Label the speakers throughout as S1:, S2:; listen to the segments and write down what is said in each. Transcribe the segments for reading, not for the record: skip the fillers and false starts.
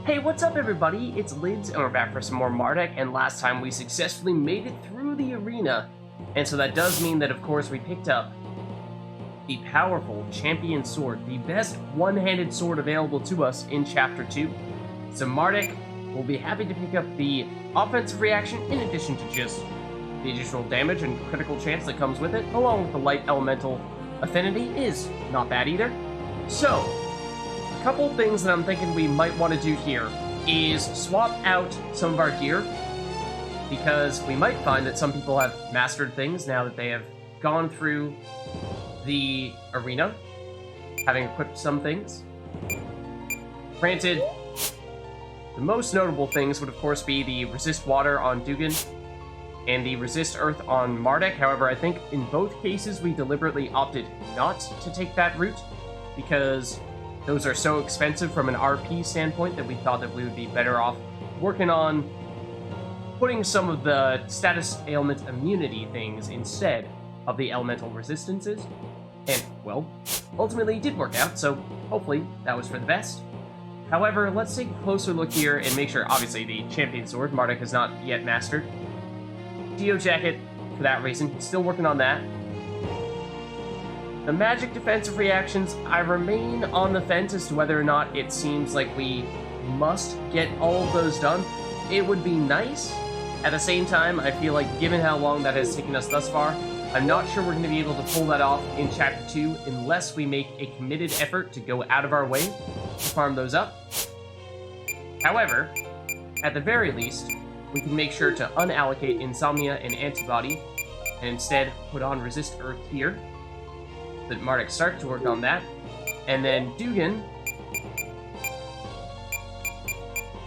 S1: Hey, what's up everybody? It's Lids, and we're back for some more Mardek, and last time we successfully made it through the arena. And so that does mean that, of course, we picked up the powerful champion sword, the best one-handed sword available to us in Chapter 2. So Mardek will be happy to pick up the offensive reaction in addition to just the additional damage and critical chance that comes with it, along with the light elemental affinity is not bad either. So, a couple things that I'm thinking we might want to do here is swap out some of our gear, because we might find that some people have mastered things now that they have gone through the arena, having equipped some things. Granted, the most notable things would of course be the Resist Water on Dugan and the Resist Earth on Mardek. However, I think in both cases we deliberately opted not to take that route, because those are so expensive from an RP standpoint that we thought that we would be better off working on putting some of the status ailment immunity things instead of the elemental resistances. And, well, ultimately it did work out, so hopefully that was for the best. However, let's take a closer look here and make sure, obviously, the champion sword Mardek has not yet mastered. Geo Jacket, for that reason, he's still working on that. The magic defensive reactions, I remain on the fence as to whether or not it seems like we must get all of those done. It would be nice. At the same time, I feel like given how long that has taken us thus far, I'm not sure we're going to be able to pull that off in Chapter 2 unless we make a committed effort to go out of our way to farm those up. However, at the very least, we can make sure to unallocate Insomnia and Antibody and instead put on Resist Earth here. That Mardek starts to work on that. And then Dugan,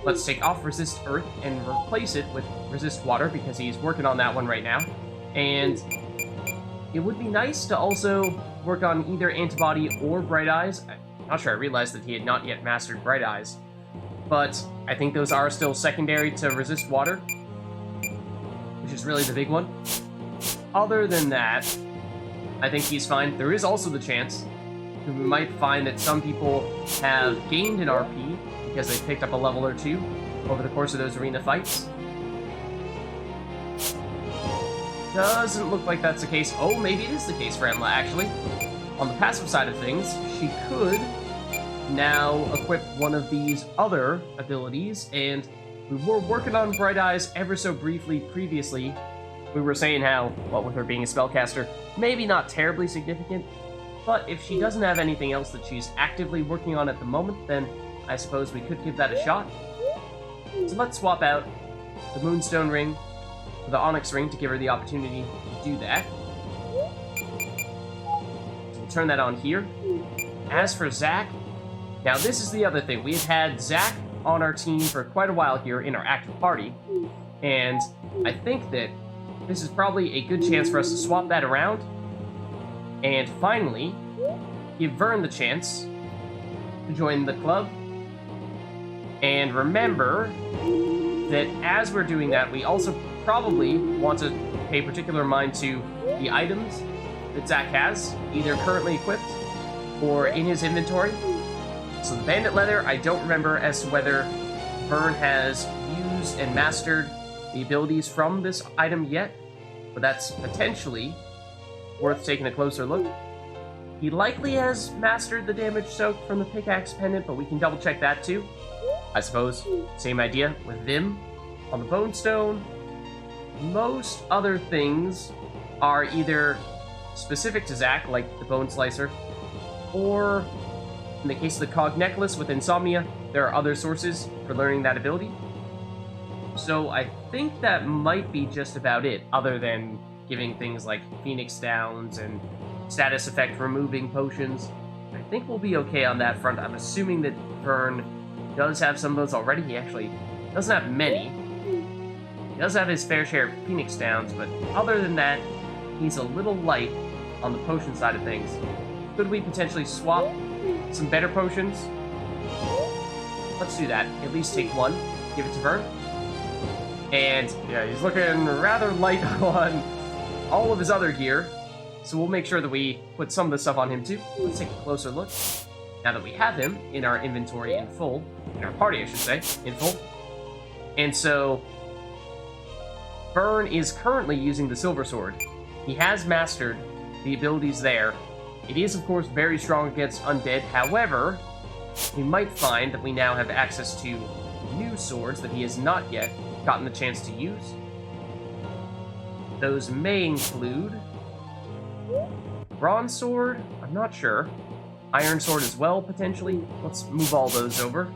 S1: let's take off Resist Earth and replace it with Resist Water, because he's working on that one right now. And it would be nice to also work on either Antibody or Bright Eyes. I'm not sure I realized that he had not yet mastered Bright Eyes, but I think those are still secondary to Resist Water, which is really the big one. Other than that, I think he's fine. There is also the chance that we might find that some people have gained an RP because they picked up a level or two over the course of those arena fights. Doesn't look like that's the case. Oh, maybe it is the case for Emla, actually. On the passive side of things, she could now equip one of these other abilities, and we were working on Bright Eyes ever so briefly previously. We were saying how, well, with her being a spellcaster, maybe not terribly significant, but if she doesn't have anything else that she's actively working on at the moment, then I suppose we could give that a shot. So let's swap out the Moonstone Ring for the Onyx Ring to give her the opportunity to do that. So we'll turn that on here. As for Zac, now this is the other thing. We have had Zac on our team for quite a while here in our active party, and I think that this is probably a good chance for us to swap that around and finally give VEHRN the chance to join the club. And remember that as we're doing that, we also probably want to pay particular mind to the items that Zac has, either currently equipped or in his inventory. So the Bandit Leather, I don't remember as to whether VEHRN has used and mastered the abilities from this item yet, but that's potentially worth taking a closer look. He likely has mastered the damage soak from the Pickaxe Pendant, but we can double check that too. I suppose, same idea with Vim on the Bone Stone. Most other things are either specific to Zac, like the Bone Slicer, or in the case of the Cog Necklace with Insomnia, there are other sources for learning that ability. So I think that might be just about it, other than giving things like Phoenix Downs and status effect removing potions. I think we'll be okay on that front. I'm assuming that VEHRN does have some of those already. He actually doesn't have many. He does have his fair share of Phoenix Downs, but other than that, he's a little light on the potion side of things. Could we potentially swap some better potions? Let's do that. At least take one. Give it to VEHRN. And, yeah, he's looking rather light on all of his other gear, so we'll make sure that we put some of the stuff on him too. Let's take a closer look. now that we have him in our inventory in full, in our party, I should say, in full. And so, VEHRN is currently using the Silver Sword. He has mastered the abilities there. It is, of course, very strong against undead. However, we might find that we now have access to new swords that he has not yet gotten the chance to use. Those may include Bronze Sword, I'm not sure. Iron Sword as well, potentially. Let's move all those over.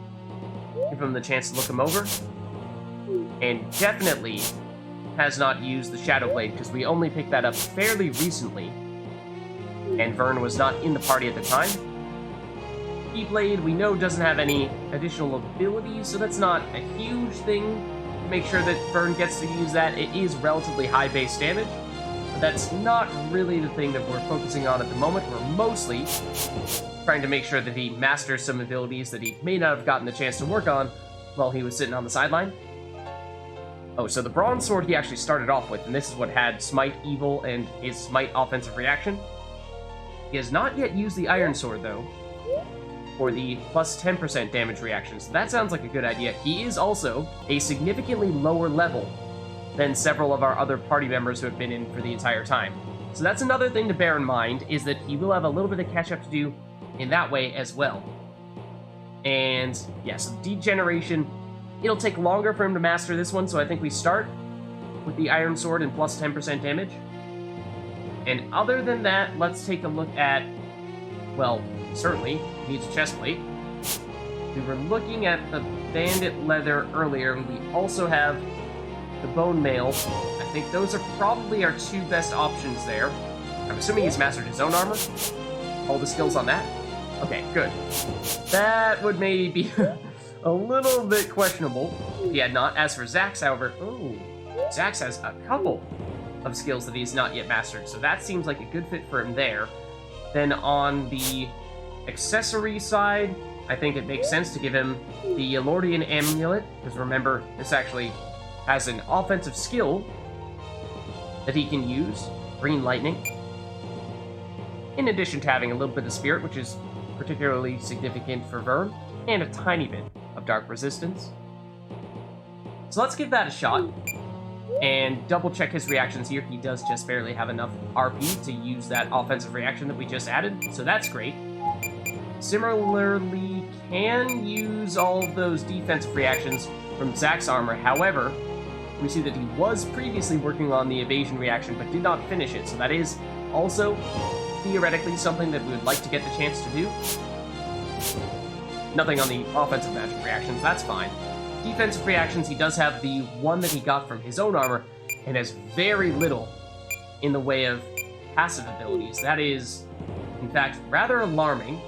S1: Give him the chance to look them over. And definitely has not used the Shadow Blade, because we only picked that up fairly recently. And VEHRN was not in the party at the time. Keyblade, we know, doesn't have any additional abilities, so that's not a huge thing. Make sure that VEHRN gets to use that. It is relatively high base damage, but that's not really the thing that we're focusing on at the moment. We're mostly trying to make sure that he masters some abilities that he may not have gotten the chance to work on while he was sitting on the sideline. Oh, so the Bronze Sword he actually started off with, and this is what had Smite Evil and his Smite offensive reaction. He has not yet used the Iron Sword, though, for the plus 10% damage reaction, so that sounds like a good idea. He is also a significantly lower level than several of our other party members who have been in for the entire time. So that's another thing to bear in mind, is that he will have a little bit of catch-up to do in that way as well. And, yeah, so Degeneration, it'll take longer for him to master this one, so I think we start with the Iron Sword and plus 10% damage. And other than that, let's take a look at, well, certainly needs a chest plate. We were looking at the Bandit Leather earlier, and we also have the Bone Mail. I think those are probably our two best options there. I'm assuming he's mastered his own armor. All the skills on that. Okay, good. That would maybe be a little bit questionable if he had not. As for Zax, however, Zax has a couple of skills that he's not yet mastered, so that seems like a good fit for him there. Then on the accessory side, I think it makes sense to give him the Elordian Amulet, because remember, this actually has an offensive skill that he can use, Green Lightning, in addition to having a little bit of Spirit, which is particularly significant for VEHRN, and a tiny bit of Dark Resistance. So let's give that a shot, and double-check his reactions here. He does just barely have enough RP to use that offensive reaction that we just added, so that's great. Similarly, can use all of those defensive reactions from Zax's armor. However, we see that he was previously working on the evasion reaction, but did not finish it, so that is also theoretically something that we would like to get the chance to do. Nothing on the offensive magic reactions, that's fine. Defensive reactions, he does have the one that he got from his own armor, and has very little in the way of passive abilities. That is, in fact, rather alarming.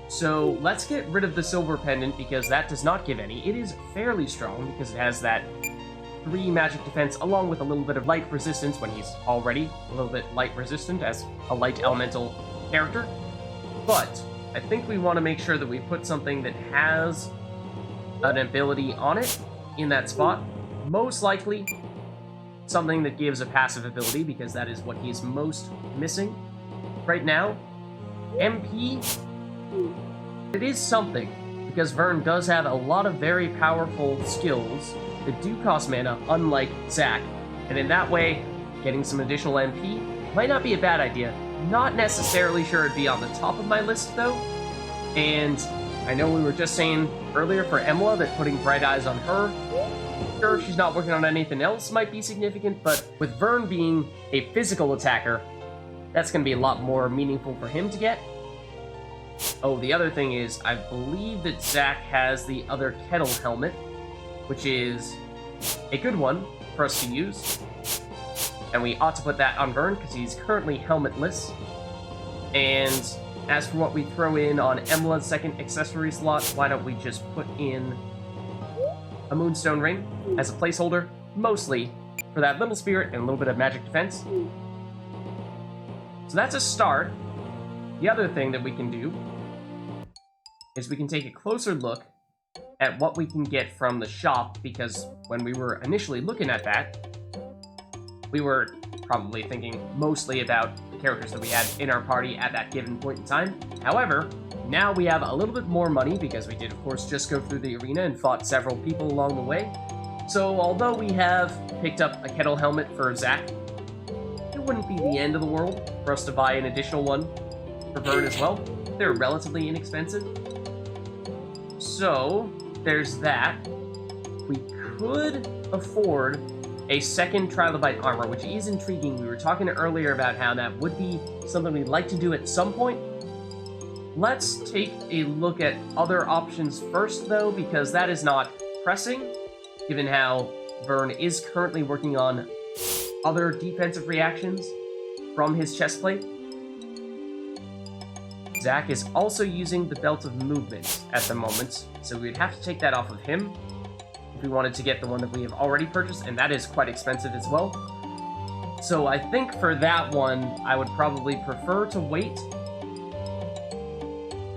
S1: So let's get rid of the Silver Pendant, because that does not give any. It is fairly strong, because it has that 3 magic defense, along with a little bit of light resistance when he's already a little bit light resistant as a light elemental character. But I think we want to make sure that we put something that has an ability on it in that spot. Most likely something that gives a passive ability, because that is what he's most missing right now. MP, it is something, because VEHRN does have a lot of very powerful skills that do cost mana, unlike Zac, and in that way, getting some additional MP might not be a bad idea. Not necessarily sure it'd be on the top of my list, though, and I know we were just saying earlier for Emla that putting Bright Eyes on her, sure, if she's not working on anything else, might be significant, but with VEHRN being a physical attacker, that's going to be a lot more meaningful for him to get. Oh, the other thing is, I believe that Zac has the other Kettle Helmet, which is a good one for us to use. And we ought to put that on VEHRN, because he's currently helmetless. And as for what we throw in on Emla's second accessory slot, why don't we just put in a Moonstone Ring as a placeholder, mostly for that little spirit and a little bit of magic defense. So that's a start. The other thing that we can do is we can take a closer look at what we can get from the shop, because when we were initially looking at that, we were probably thinking mostly about the characters that we had in our party at that given point in time. However, Now we have a little bit more money because we did, of course, just go through the arena and fought several people along the way. So although we have picked up a kettle helmet for Zack, it wouldn't be the end of the world for us to buy an additional one for VEHRN as well. They're relatively inexpensive. So there's that. We could afford a second Trilobite armor, which is intriguing. We were talking earlier about how that would be something we'd like to do at some point. Let's take a look at other options first, though, because that is not pressing, given how VEHRN is currently working on other defensive reactions from his chestplate. Zack is also using the Belt of Movement at the moment, so we'd have to take that off of him if we wanted to get the one that we have already purchased, and that is quite expensive as well. So I think for that one, I would probably prefer to wait.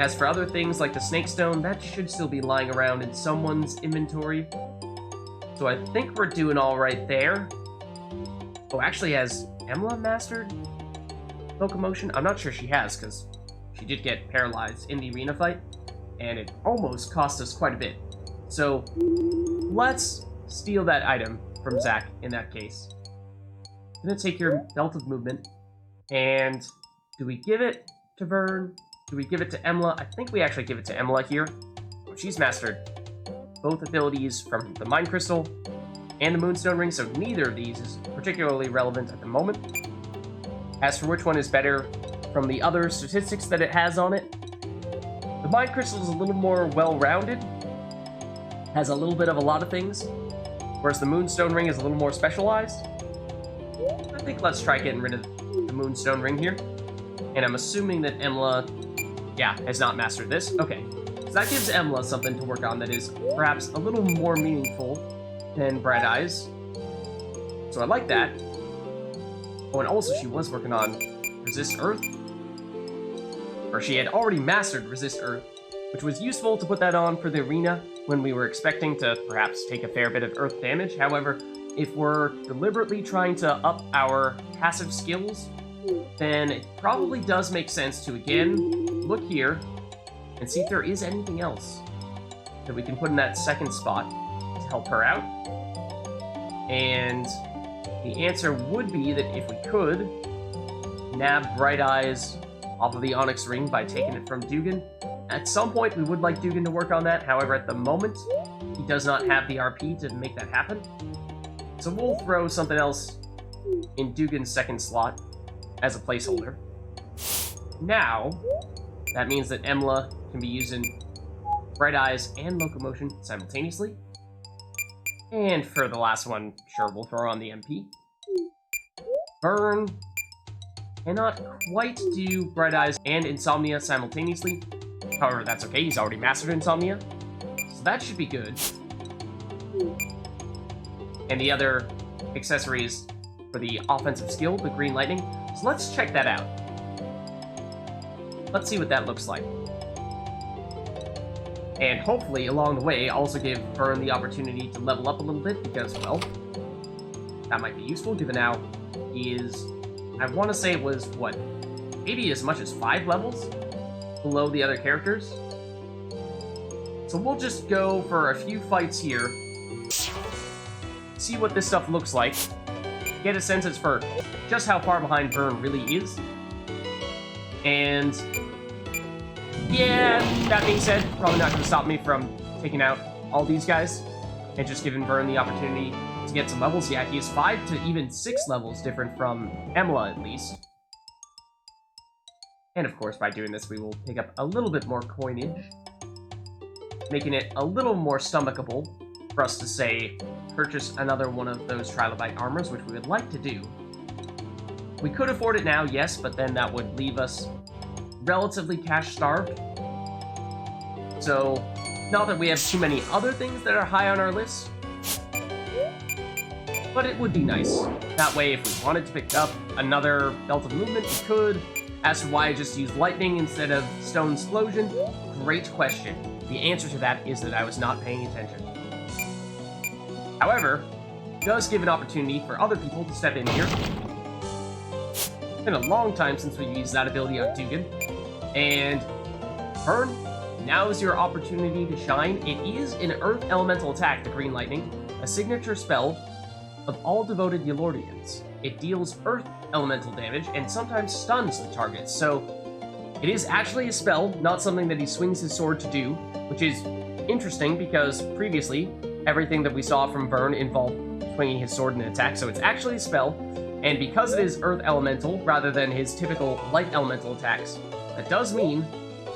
S1: As for other things like the Snake Stone, that should still be lying around in someone's inventory. So I think we're doing all right there. Oh, actually, has Emla mastered Locomotion? I'm not sure she has, because she did get paralyzed in the arena fight, and it almost cost us quite a bit. So let's steal that item from Zack in that case. I'm gonna take your Belt of Movement, and do we give it to VEHRN? Do we give it to Emla? I think we actually give it to Emla here. She's mastered both abilities from the Mind Crystal and the Moonstone Ring, so neither of these is particularly relevant at the moment. As for which one is better from the other statistics that it has on it, the Mind Crystal is a little more well-rounded, has a little bit of a lot of things, whereas the Moonstone Ring is a little more specialized. I think let's try getting rid of the Moonstone Ring here. And I'm assuming that Emla, has not mastered this. Okay, so that gives Emla something to work on that is perhaps a little more meaningful than Bright Eyes. So I like that. Oh, and also she was working on Resist Earth. Or she had already mastered Resist Earth, which was useful to put that on for the arena when we were expecting to perhaps take a fair bit of Earth damage. However, if we're deliberately trying to up our passive skills, then it probably does make sense to, again, look here and see if there is anything else that we can put in that second spot to help her out. And the answer would be that if we could nab Bright Eyes off of the Onyx Ring by taking it from Dugan. At some point, we would like Dugan to work on that. However, at the moment, he does not have the RP to make that happen. So we'll throw something else in Dugan's second slot as a placeholder. Now, that means that Emla can be using Bright Eyes and Locomotion simultaneously. And for the last one, sure, we'll throw on the MP. VEHRN cannot quite do Bright Eyes and Insomnia simultaneously. However, that's okay, he's already mastered Insomnia. So that should be good. And the other accessories for the offensive skill, the Green Lightning. So let's check that out. Let's see what that looks like. And hopefully, along the way, also give VEHRN the opportunity to level up a little bit, because, well, that might be useful, given how he is, I want to say it was, what, maybe as much as 5 levels below the other characters? So we'll just go for a few fights here, see what this stuff looks like, get a sense as for just how far behind VEHRN really is, and yeah, that being said, probably not going to stop me from taking out all these guys and just giving VEHRN the opportunity to get some levels. Yeah, he is 5 to even 6 levels different from Emla, at least. And of course, by doing this, we will pick up a little bit more coinage, making it a little more stomachable for us to say, purchase another one of those Trilobite armors, which we would like to do. We could afford it now, yes, but then that would leave us relatively cash-starved. So, not that we have too many other things that are high on our list, but it would be nice. That way, if we wanted to pick up another Belt of Movement, we could. As for why I just used Lightning instead of Stone Explosion, great question. The answer to that is that I was not paying attention. However, it does give an opportunity for other people to step in here. It's been a long time since we've used that ability on Dugan, and VEHRN, now is your opportunity to shine. It is an Earth Elemental attack, the Green Lightning, a signature spell of all devoted Yolordians. It deals Earth Elemental damage and sometimes stuns the target, so it is actually a spell, not something that he swings his sword to do, which is interesting because previously everything that we saw from VEHRN involved swinging his sword in an attack, so it's actually a spell, and because it is Earth Elemental rather than his typical Light Elemental attacks, that does mean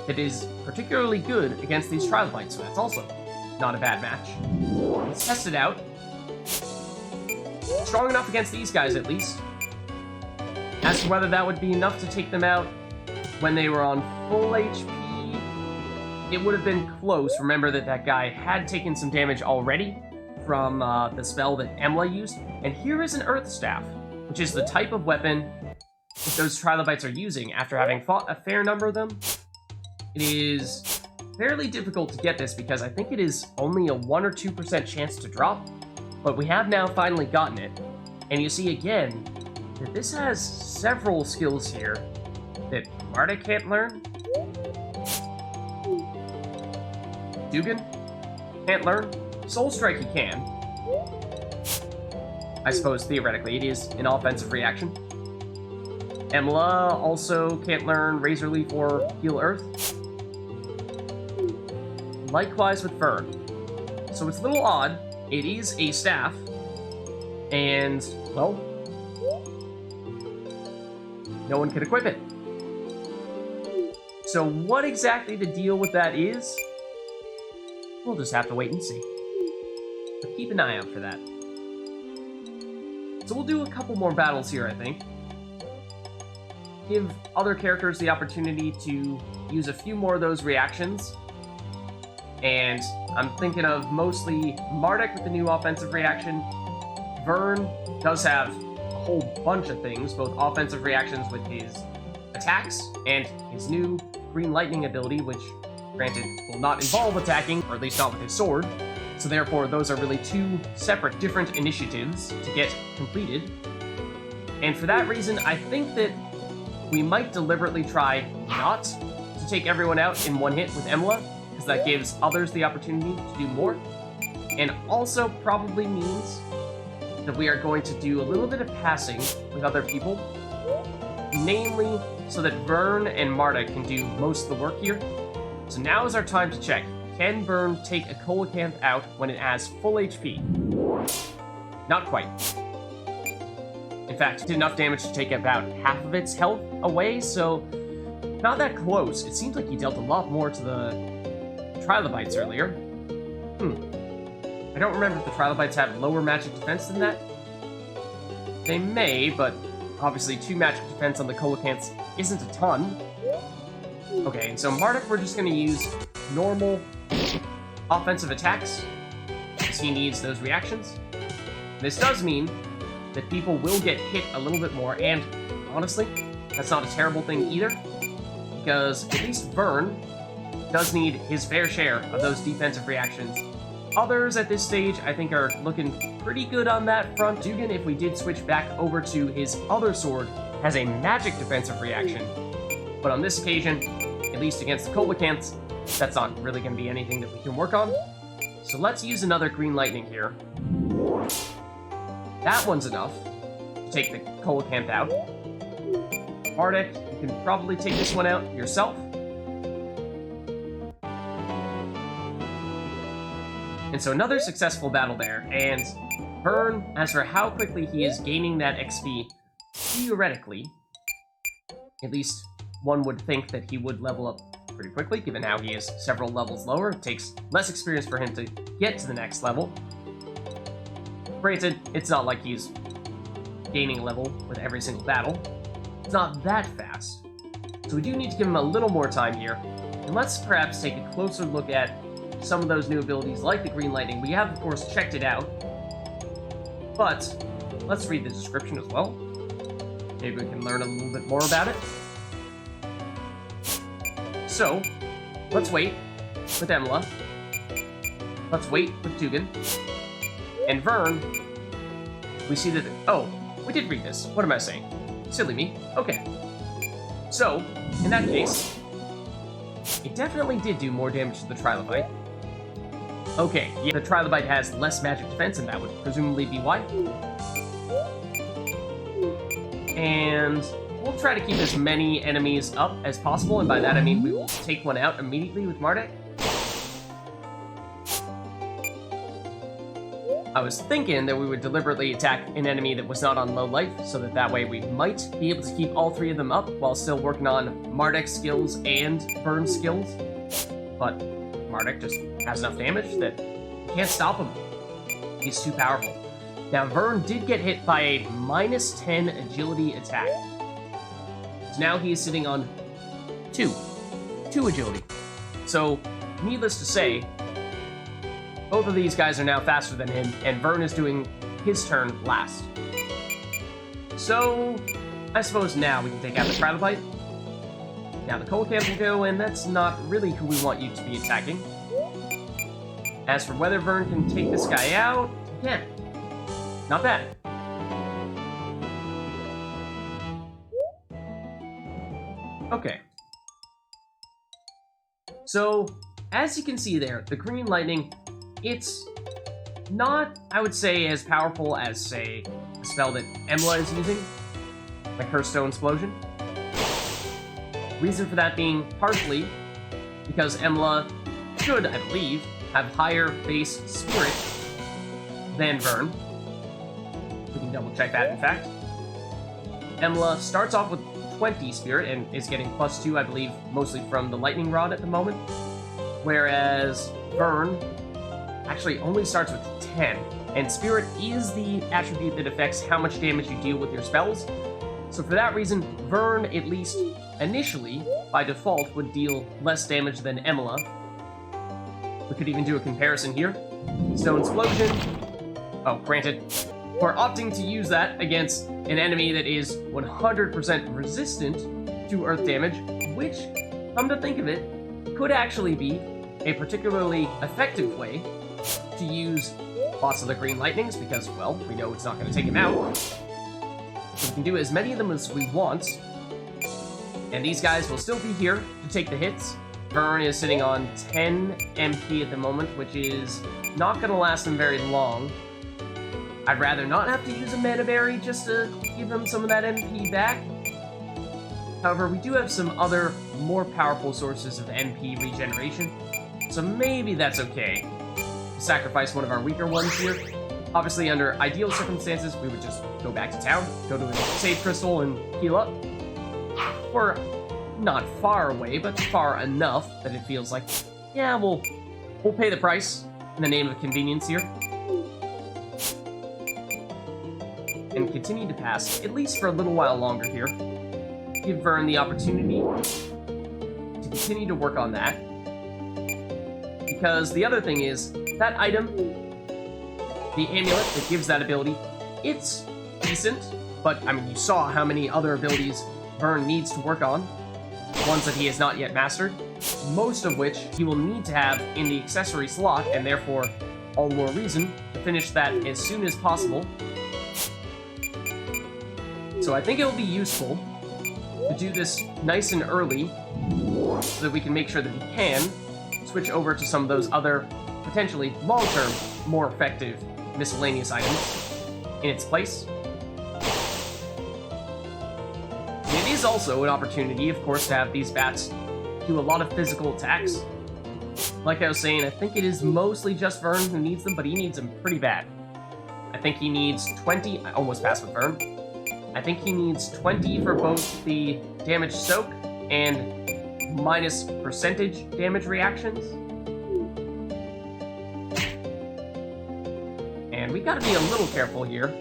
S1: that it is particularly good against these Trilobites, so that's also not a bad match. Let's test it out. Strong enough against these guys, at least. As to whether that would be enough to take them out when they were on full HP, it would have been close. Remember that guy had taken some damage already from the spell that Emla used. And here is an Earth Staff, which is the type of weapon that those Trilobites are using after having fought a fair number of them. It is fairly difficult to get this because I think it is only a 1 or 2% chance to drop, but we have now finally gotten it. And you see again that this has several skills here that Mardek can't learn. Dugan can't learn. Soul Strike he can. I suppose theoretically it is an offensive reaction. Emla also can't learn Razor Leaf or Heal Earth. Likewise with VEHRN. So it's a little odd. It is a staff. And, well, no one can equip it. So what exactly the deal with that is, we'll just have to wait and see. But keep an eye out for that. So we'll do a couple more battles here, I think. Give other characters the opportunity to use a few more of those reactions. And I'm thinking of mostly Mardek with the new offensive reaction. VEHRN does have a whole bunch of things, both offensive reactions with his attacks and his new Green Lightning ability, which, granted, will not involve attacking, or at least not with his sword. So therefore, those are really two separate, different initiatives to get completed. And for that reason, I think that we might deliberately try not to take everyone out in one hit with Emla, because that gives others the opportunity to do more. And also probably means that we are going to do a little bit of passing with other people, namely so that VEHRN and Mardek can do most of the work here. So now is our time to check. Can VEHRN take a Coelacanth out when it has full HP? Not quite. In fact, it did enough damage to take about half of its health away, so not that close. It seems like he dealt a lot more to the Trilobites earlier. I don't remember if the Trilobites have lower magic defense than that. They may, but obviously 2 magic defense on the Coelacanths isn't a ton. Okay, and so Mardek, we're just going to use normal offensive attacks, because he needs those reactions. This does mean that people will get hit a little bit more, and honestly, that's not a terrible thing either, because at least VEHRN does need his fair share of those defensive reactions. Others at this stage, I think, are looking pretty good on that front. Dugan, if we did switch back over to his other sword, has a magic defensive reaction. But on this occasion, at least against the Coelacanths, that's not really going to be anything that we can work on. So let's use another Green Lightning here. That one's enough to take the Coelacanth out. Mardek, you can probably take this one out yourself. And so another successful battle there, and VEHRN, as for how quickly he is gaining that XP, theoretically, at least one would think that he would level up pretty quickly, given how he is several levels lower. It takes less experience for him to get to the next level. Granted, it's not like he's gaining a level with every single battle. It's not that fast. So we do need to give him a little more time here. And let's perhaps take a closer look at some of those new abilities, like the Green Lightning. We have, of course, checked it out, but let's read the description as well. Maybe we can learn a little bit more about it. So, let's wait with Emla. Let's wait with Dugan. And VEHRN, we see that... Oh, we did read this. What am I saying? Silly me. Okay. So, in that case, it definitely did do more damage to the Trilobite. Okay, yeah, the Trilobite has less magic defense, and that would presumably be why. And we'll try to keep as many enemies up as possible, and by that I mean we will take one out immediately with Mardek. I was thinking that we would deliberately attack an enemy that was not on low life, so that way we might be able to keep all three of them up while still working on Mardek's skills and Vern's skills. But Mardek just has enough damage that you can't stop him. He's too powerful. Now, Vern did get hit by a -10 agility attack. So now he is sitting on 2 agility. So, needless to say, both of these guys are now faster than him, and Vern is doing his turn last. So, I suppose now we can take out the Trilobite. Now the Coelacanth will go, and that's not really who we want you to be attacking. As for whether Vern can take this guy out, yeah, not bad. Okay. So, as you can see there, the green lightning, it's not, I would say, as powerful as, say, the spell that Emla is using, like her Stone Explosion. Reason for that being partially because Emla should, I believe, have higher base spirit than Vern. We can double check that, in fact. Emla starts off with 20 spirit and is getting +2, I believe, mostly from the lightning rod at the moment. Whereas Vern actually only starts with 10. And spirit is the attribute that affects how much damage you deal with your spells. So for that reason, Vern, at least initially, by default, would deal less damage than Emla. We could even do a comparison here. Stone Explosion. Oh, granted, we're opting to use that against an enemy that is 100% resistant to earth damage, which, come to think of it, could actually be a particularly effective way to use lots of the green lightnings, because, well, we know it's not going to take him out. So we can do as many of them as we want, and these guys will still be here to take the hits. Vern is sitting on 10 MP at the moment, which is not going to last him very long. I'd rather not have to use a mana berry just to give him some of that MP back. However, we do have some other more powerful sources of MP regeneration, so maybe that's okay. Sacrifice one of our weaker ones here. Obviously, under ideal circumstances, we would just go back to town, go to a save crystal, and heal up. We're not far away, but far enough that it feels like, yeah, we'll pay the price in the name of convenience here. And continue to pass, at least for a little while longer here. Give Vern the opportunity to continue to work on that. Because the other thing is, that item, the amulet that gives that ability, it's decent, but, I mean, you saw how many other abilities Vern needs to work on, ones that he has not yet mastered, most of which he will need to have in the accessory slot, and therefore, all the more reason to finish that as soon as possible. So I think it will be useful to do this nice and early, so that we can make sure that we can switch over to some of those other, potentially long-term, more effective miscellaneous items in its place. And it is also an opportunity, of course, to have these bats do a lot of physical attacks. Like I was saying, I think it is mostly just Vern who needs them, but he needs them pretty bad. I think he needs 20, I almost passed with Vern. I think he needs 20 for both the damage soak and minus percentage damage reactions. And we gotta be a little careful here.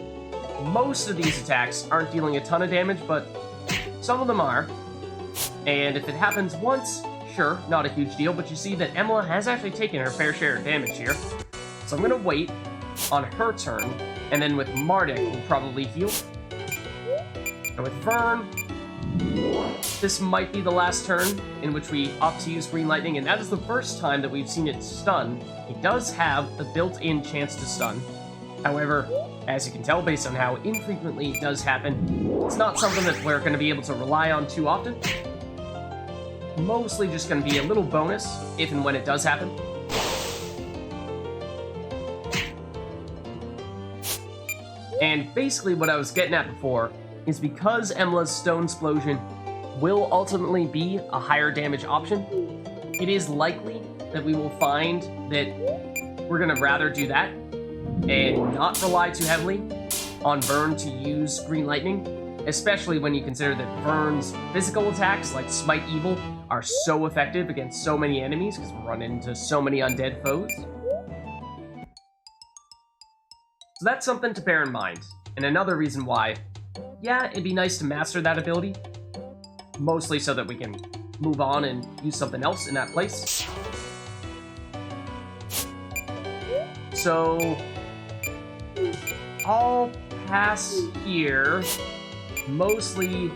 S1: Most of these attacks aren't dealing a ton of damage, but some of them are. And if it happens once, sure, not a huge deal, but you see that Emla has actually taken her fair share of damage here. So I'm gonna wait on her turn, and then with Mardek, we'll probably heal. And with Vern, this might be the last turn in which we opt to use Green Lightning, and that is the first time that we've seen it stun. It does have a built-in chance to stun. However, as you can tell based on how infrequently it does happen, it's not something that we're going to be able to rely on too often. mostly just going to be a little bonus if and when it does happen. And basically what I was getting at before is because Emla's Stone Explosion will ultimately be a higher damage option, it is likely that we will find that we're going to rather do that and not rely too heavily on VEHRN to use Green Lightning, especially when you consider that VEHRN's physical attacks, like Smite Evil, are so effective against so many enemies because we run into so many undead foes. So that's something to bear in mind, and another reason why, yeah, it'd be nice to master that ability, mostly so that we can move on and use something else in that place. So I'll pass here, mostly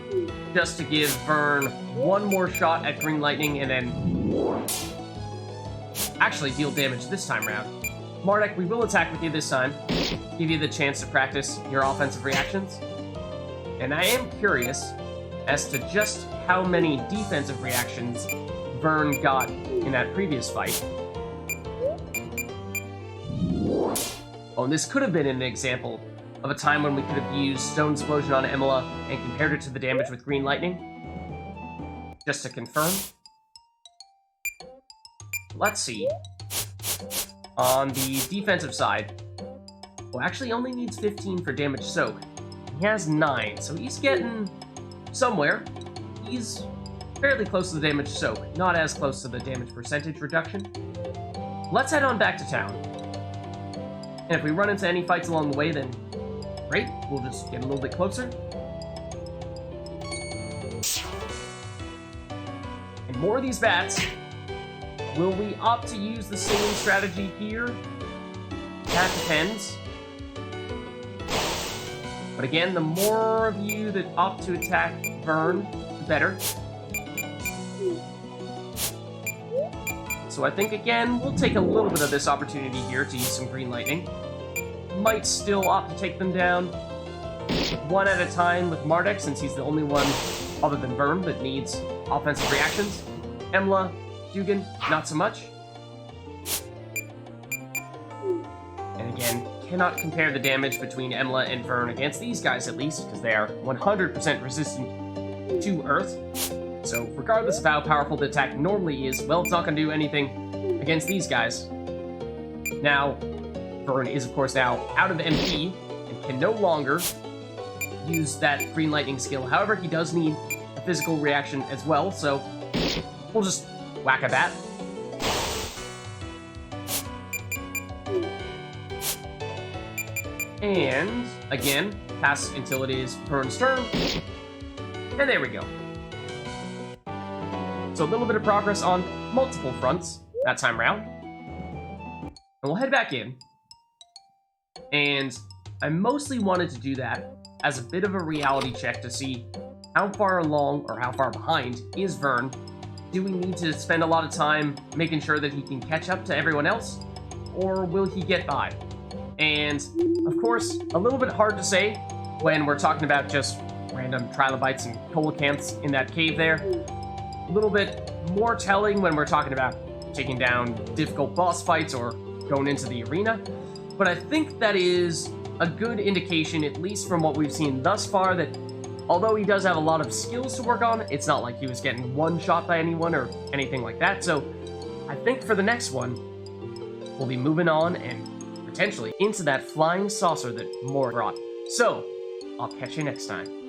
S1: just to give VEHRN one more shot at Green Lightning and then actually deal damage this time around. Mardek, we will attack with you this time, give you the chance to practice your offensive reactions. And I am curious as to just how many defensive reactions VEHRN got in that previous fight. Oh, and this could have been an example of a time when we could have used Stone Explosion on Emla and compared it to the damage with Green Lightning. Just to confirm. Let's see. On the defensive side, well, actually only needs 15 for damage soak. He has 9, so he's getting somewhere. He's fairly close to the damage soak, not as close to the damage percentage reduction. Let's head on back to town. And if we run into any fights along the way, then great, we'll just get a little bit closer. And more of these bats. Will we opt to use the same strategy here? That depends. But again, the more of you that opt to attack VEHRN, the better. So I think, again, we'll take a little bit of this opportunity here to use some Green Lightning. Might still opt to take them down one at a time with Mardek, since he's the only one other than VEHRN that needs offensive reactions. Emla, Dugan, not so much. And again, cannot compare the damage between Emla and VEHRN against these guys, at least, because they are 100% resistant to Earth. So regardless of how powerful the attack normally is, well, it's not going to do anything against these guys. Now, VEHRN is, of course, now out of MP and can no longer use that Green Lightning skill. However, he does need a physical reaction as well, so we'll just whack a bat. And, again, pass until it is VEHRN's turn. And there we go. So a little bit of progress on multiple fronts that time around. And we'll head back in. And I mostly wanted to do that as a bit of a reality check to see how far along or how far behind is VEHRN. Do we need to spend a lot of time making sure that he can catch up to everyone else? Or will he get by? And, of course, a little bit hard to say when we're talking about just random trilobites and coelacanths in that cave there. A little bit more telling when we're talking about taking down difficult boss fights or going into the arena. But I think that is a good indication, at least from what we've seen thus far, that although he does have a lot of skills to work on, it's not like he was getting one shot by anyone or anything like that. So I think for the next one, we'll be moving on and potentially into that flying saucer that Mor brought. So I'll catch you next time.